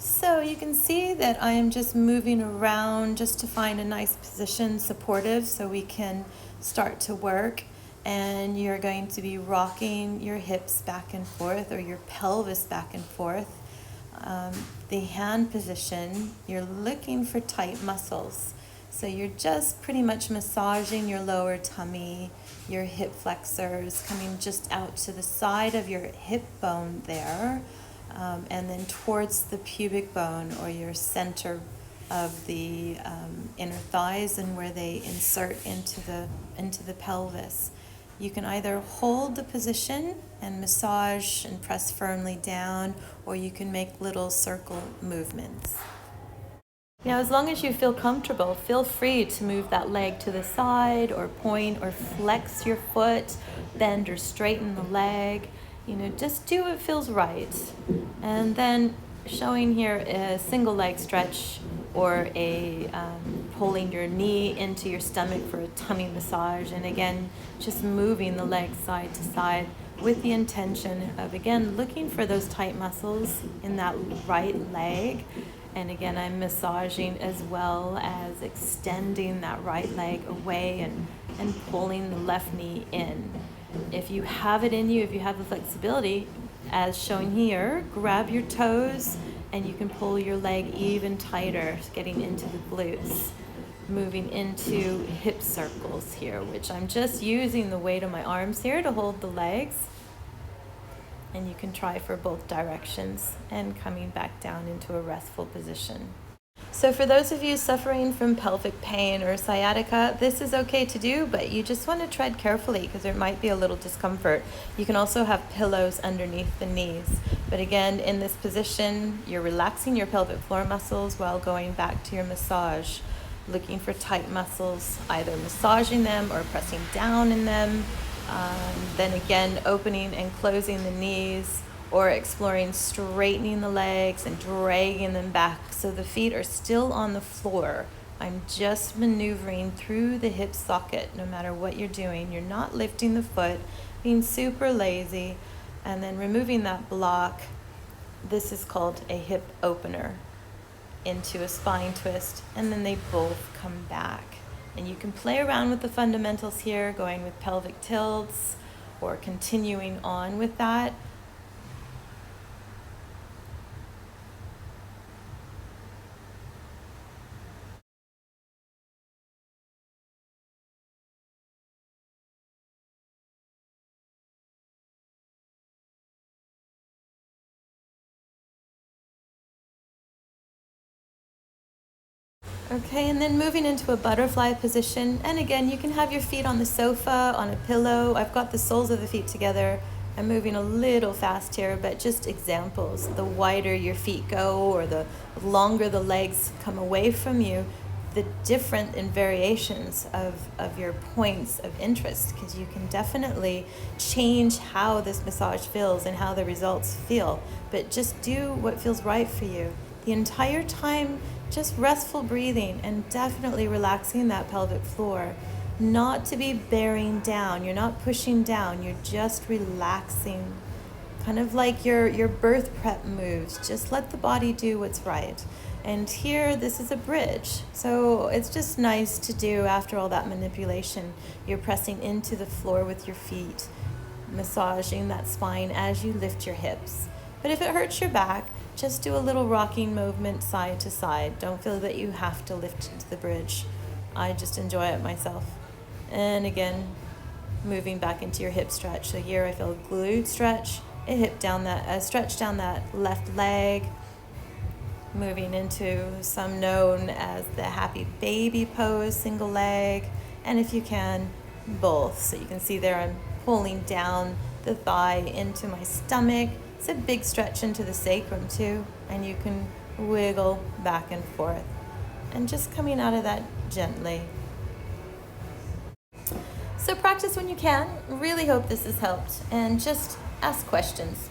So you can see that I am just moving around just to find a nice position, supportive, so we can start to work. And you're going to be rocking your hips back and forth, or your pelvis back and forth. The hand position, you're looking for tight muscles. So you're just pretty much massaging your lower tummy, your hip flexors, coming just out to the side of your hip bone there, and then towards the pubic bone, or your center of the inner thighs, and where they insert into the pelvis. You can either hold the position and massage and press firmly down, or you can make little circle movements. Now, as long as you feel comfortable, feel free to move that leg to the side, or point or flex your foot, bend or straighten the leg. Just do what feels right. And then showing here a single leg stretch, or a pulling your knee into your stomach for a tummy massage. And again, just moving the leg side to side with the intention of, again, looking for those tight muscles in that right leg. And again, I'm massaging as well as extending that right leg away and pulling the left knee in. If you have it in you, if you have the flexibility, as shown here, grab your toes and you can pull your leg even tighter, getting into the glutes. Moving into hip circles here, which I'm just using the weight of my arms here to hold the legs. And you can try for both directions, and coming back down into a restful position. So for those of you suffering from pelvic pain or sciatica, this is okay to do, but you just want to tread carefully because there might be a little discomfort. You can also have pillows underneath the knees. But again, in this position, you're relaxing your pelvic floor muscles while going back to your massage, looking for tight muscles, either massaging them or pressing down in them. Then again, opening and closing the knees, or exploring straightening the legs and dragging them back so the feet are still on the floor. I'm just maneuvering through the hip socket no matter what you're doing. You're not lifting the foot, being super lazy, and then removing that block. This is called a hip opener into a spine twist, and then they both come back. And you can play around with the fundamentals here, going with pelvic tilts or continuing on with that. Okay, and then moving into a butterfly position. And again, you can have your feet on the sofa, on a pillow. I've got the soles of the feet together. I'm moving a little fast here, but just examples. The wider your feet go, or the longer the legs come away from you, the different and variations of your points of interest, because you can definitely change how this massage feels and how the results feel. But just do what feels right for you. The entire time, just restful breathing and definitely relaxing that pelvic floor. Not to be bearing down. You're not pushing down. You're just relaxing. Kind of like your birth prep moves. Just let the body do what's right. And here, this is a bridge. So it's just nice to do after all that manipulation. You're pressing into the floor with your feet, massaging that spine as you lift your hips. But if it hurts your back, just do a little rocking movement side to side. Don't feel that you have to lift into the bridge. I just enjoy it myself. And again, moving back into your hip stretch. So here I feel a glute stretch, a stretch down that left leg, moving into some known as the happy baby pose, single leg, and if you can, both. So you can see there I'm pulling down the thigh into my stomach. It's a big stretch into the sacrum too, and you can wiggle back and forth and just coming out of that gently. So practice when you can. Really hope this has helped, and just ask questions.